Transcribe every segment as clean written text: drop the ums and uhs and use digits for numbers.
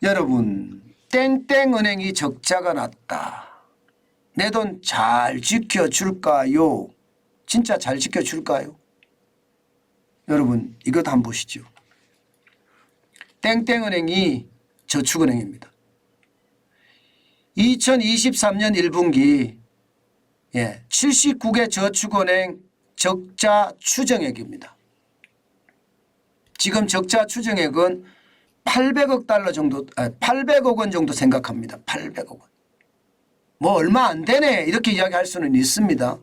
여러분, 땡땡은행이 적자가 났다. 내 돈 잘 지켜줄까요? 진짜 잘 지켜줄까요? 여러분, 이것 한번 보시죠. 땡땡은행이 저축은행입니다. 2023년 1분기 79개 저축은행 적자 추정액입니다. 지금 적자 추정액은 800억 달러 정도, 800억 원 정도 생각합니다. 800억 원. 뭐 얼마 안 되네 이렇게 이야기할 수는 있습니다.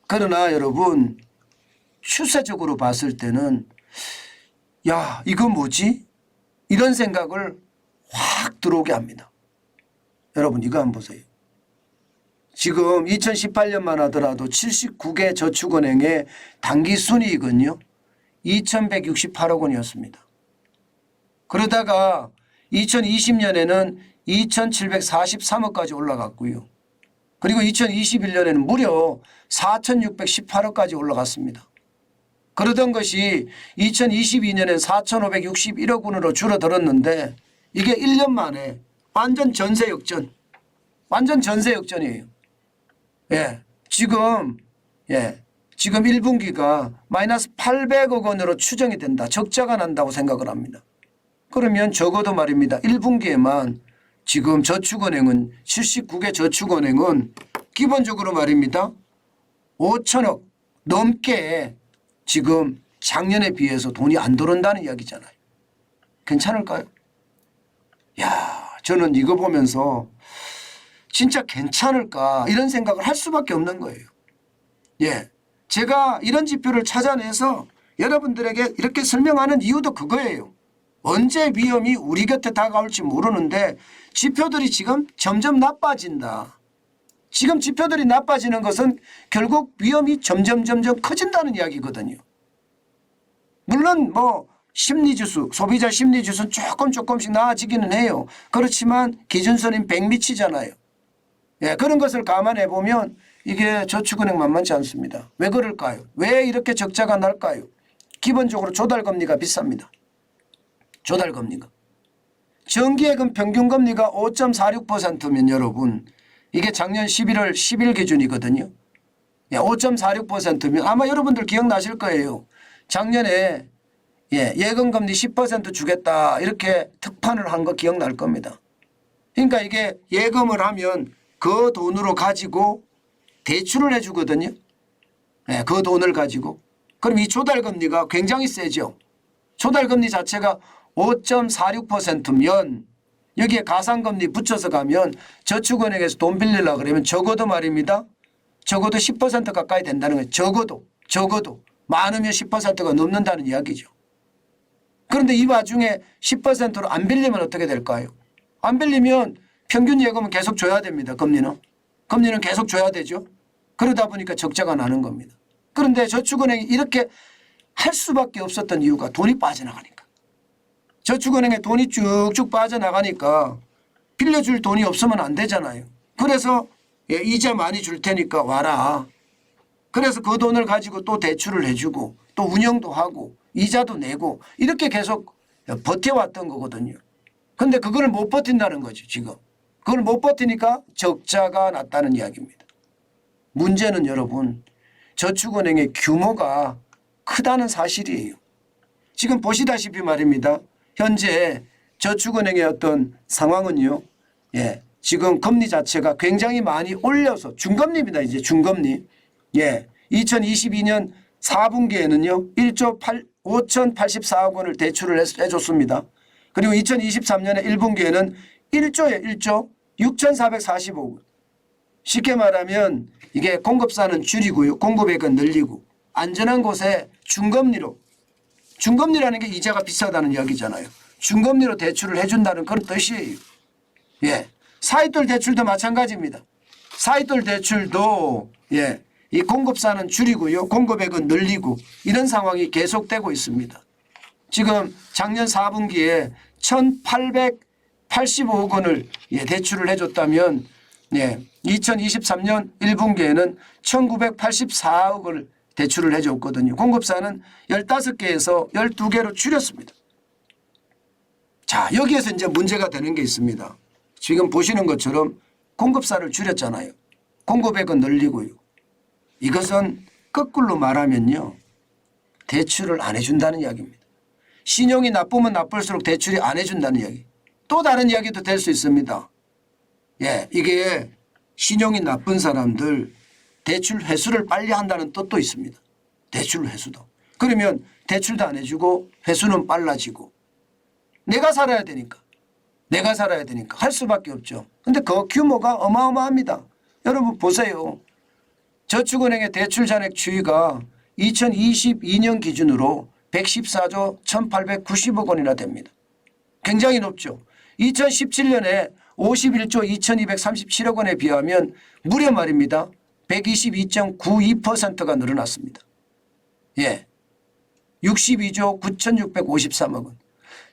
그러나 여러분, 추세적으로 봤을 때는 야, 이거 뭐지? 이런 생각을 확 들어오게 합니다. 여러분, 이거 한번 보세요. 지금 2018년만 하더라도 79개 저축은행의 당기순이익은요 2168억 원이었습니다. 그러다가 2020년에는 2743억까지 올라갔고요. 그리고 2021년에는 무려 4618억까지 올라갔습니다. 그러던 것이 2022년엔 4561억 원으로 줄어들었는데 이게 1년 만에 완전 전세 역전. 완전 전세 역전이에요. 지금 1분기가 마이너스 800억 원으로 추정이 된다. 적자가 난다고 생각을 합니다. 그러면 적어도 말입니다. 1분기에만 지금 저축은행은 79개 저축은행은 기본적으로 말입니다. 5천억 넘게 지금 작년에 비해서 돈이 안 들어온다는 이야기잖아요. 괜찮을까요? 야, 저는 이거 보면서 진짜 괜찮을까 이런 생각을 할 수밖에 없는 거예요. 제가 이런 지표를 찾아내서 여러분들에게 이렇게 설명하는 이유도 그거예요. 언제 위험이 우리 곁에 다가올지 모르는데 지표들이 지금 점점 나빠진다. 지금 지표들이 나빠지는 것은 결국 위험이 점점 커진다는 이야기거든요. 물론 뭐 심리지수, 소비자 심리지수는 조금씩 나아지기는 해요. 그렇지만 기준선인 100미치잖아요. 그런 것을 감안해 보면 이게 저축은행 만만치 않습니다. 왜 그럴까요? 왜 이렇게 적자가 날까요? 기본적으로 조달금리가 비쌉니다. 조달금리가. 정기예금 평균금리가 5.46%면 여러분 이게 작년 11월 10일 기준이거든요. 5.46%면 아마 여러분들 기억나실 거예요. 작년에 예금금리 10% 주겠다 이렇게 특판을 한 거 기억날 겁니다. 그러니까 이게 예금을 하면 그 돈으로 가지고 대출을 해 주거든요. 그 돈을 가지고. 그럼 이 조달금리가 굉장히 세죠. 조달금리 자체가 5.46%면 여기에 가상금리 붙여서 가면 저축은행에서 돈 빌리려고 그러면 적어도 말입니다. 적어도 10% 가까이 된다는 거예요. 적어도 많으면 10%가 넘는다는 이야기죠. 그런데 이 와중에 10%로 안 빌리면 어떻게 될까요? 안 빌리면 평균 예금은 계속 줘야 됩니다. 금리는 계속 줘야 되죠. 그러다 보니까 적자가 나는 겁니다. 그런데 저축은행이 이렇게 할 수밖에 없었던 이유가 돈이 빠져나가니까. 저축은행에 돈이 쭉쭉 빠져나가니까 빌려줄 돈이 없으면 안 되잖아요. 그래서 이자 많이 줄 테니까 와라. 그래서 그 돈을 가지고 또 대출을 해주고 또 운영도 하고 이자도 내고 이렇게 계속 버텨왔던 거거든요. 그런데 그걸 못 버틴다는 거죠. 지금. 그걸 못 버티니까 적자가 났다는 이야기입니다. 문제는 여러분 저축은행의 규모가 크다는 사실이에요. 지금 보시다시피 말입니다. 현재 저축은행의 어떤 상황은요. 지금 금리 자체가 굉장히 많이 올려서 중금리입니다. 이제 중금리. 2022년 4분기에는요. 1조 5,084억 원을 대출을 해줬습니다. 그리고 2023년에 1분기에는 1조 6,445억 원. 쉽게 말하면 이게 공급사는 줄이고요. 공급액은 늘리고 안전한 곳에 중금리로. 중금리라는 게 이자가 비싸다는 이야기잖아요. 중금리로 대출을 해준다는 그런 뜻이에요. 사익돌 대출도 마찬가지입니다. 사익돌 대출도 이 공급사는 줄이고요. 공급액은 늘리고 이런 상황이 계속되고 있습니다. 지금 작년 4분기에 1,885억 원을 대출을 해줬다면 2023년 1분기에는 1,984억 원을 대출을 해줬거든요. 공급사는 15개에서 12개로 줄였습니다. 자, 여기에서 이제 문제가 되는 게 있습니다. 지금 보시는 것처럼 공급사를 줄였잖아요. 공급액은 늘리고요. 이것은 거꾸로 말하면요. 대출을 안 해준다는 이야기입니다. 신용이 나쁘면 나쁠수록 대출이 안 해준다는 이야기. 또 다른 이야기도 될 수 있습니다. 예, 이게 신용이 나쁜 사람들 대출 회수를 빨리 한다는 뜻도 있습니다. 대출 회수도. 그러면 대출도 안 해주고 회수는 빨라지고 내가 살아야 되니까 할 수밖에 없죠. 그런데 그 규모가 어마어마합니다. 여러분 보세요. 저축은행의 대출 잔액 추이가 2022년 기준으로 114조 1890억 원이나 됩니다. 굉장히 높죠. 2017년에 51조 2237억 원에 비하면 무려 말입니다. 122.92%가 늘어났습니다. 예, 62조 9653억 원.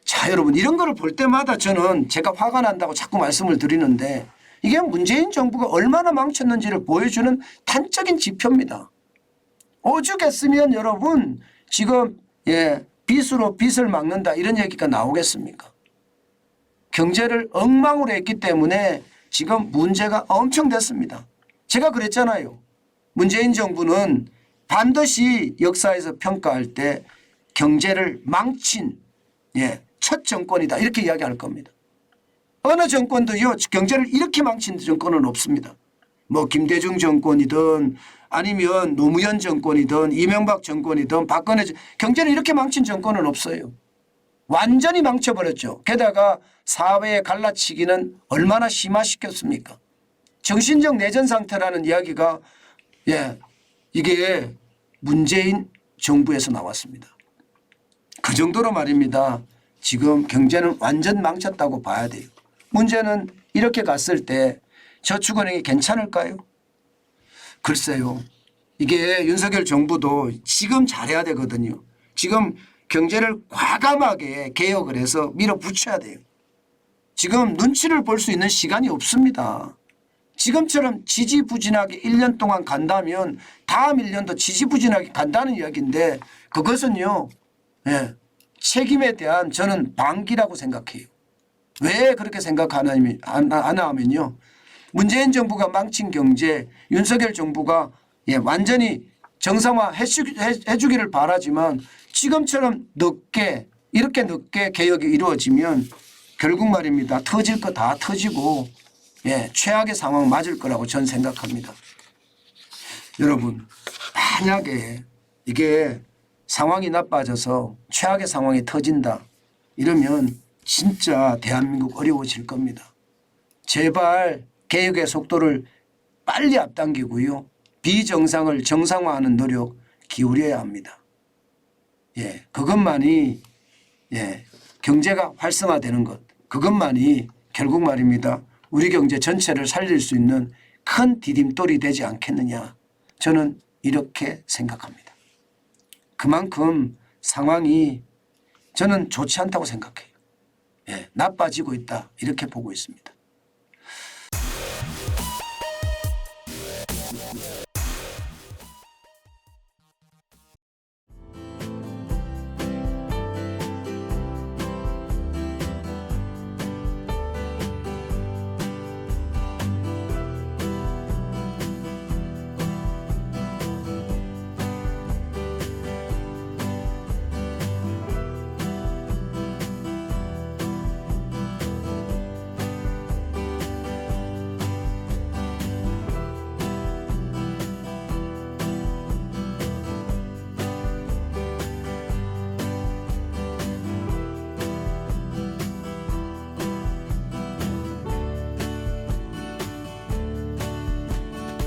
자, 여러분 이런 거를 볼 때마다 저는 제가 화가 난다고 자꾸 말씀을 드리는데 이게 문재인 정부가 얼마나 망쳤는지를 보여주는 단적인 지표입니다. 오죽했으면 여러분 지금 빚으로 빚을 막는다 이런 얘기가 나오겠습니까? 경제를 엉망으로 했기 때문에 지금 문제가 엄청 됐습니다. 제가 그랬잖아요. 문재인 정부는 반드시 역사에서 평가할 때 경제를 망친 첫 정권이다 이렇게 이야기할 겁니다. 어느 정권도요 경제를 이렇게 망친 정권은 없습니다. 뭐 김대중 정권이든 아니면 노무현 정권이든 이명박 정권이든 박근혜 경제를 이렇게 망친 정권은 없어요. 완전히 망쳐버렸죠. 게다가 사회의 갈라치기는 얼마나 심화시켰습니까? 정신적 내전 상태라는 이야기가 이게 문재인 정부에서 나왔습니다. 그 정도로 말입니다. 지금 경제는 완전 망쳤다고 봐야 돼요. 문제는 이렇게 갔을 때 저축은행이 괜찮을까요? 글쎄요. 이게 윤석열 정부도 지금 잘해야 되거든요. 지금 경제를 과감하게 개혁을 해서 밀어붙여야 돼요. 지금 눈치를 볼 수 있는 시간이 없습니다. 지금처럼 지지부진하게 1년 동안 간다면 다음 1년도 지지부진하게 간다는 이야기인데 그것은요. 책임에 대한 저는 방기라고 생각해요. 왜 그렇게 생각하나 하면요. 문재인 정부가 망친 경제 윤석열 정부가 완전히 정상화 해주기를 바라지만 지금처럼 이렇게 늦게 개혁이 이루어지면 결국 말입니다. 터질 거 다 터지고 최악의 상황 맞을 거라고 저는 생각합니다. 여러분 만약에 이게 상황이 나빠져서 최악의 상황이 터진다 이러면 진짜 대한민국 어려워질 겁니다. 제발 개혁의 속도를 빨리 앞당기고요. 비정상을 정상화하는 노력 기울여야 합니다. 그것만이 경제가 활성화되는 것 그것만이 결국 말입니다. 우리 경제 전체를 살릴 수 있는 큰 디딤돌이 되지 않겠느냐 저는 이렇게 생각합니다. 그만큼 상황이 저는 좋지 않다고 생각해요. 나빠지고 있다 이렇게 보고 있습니다.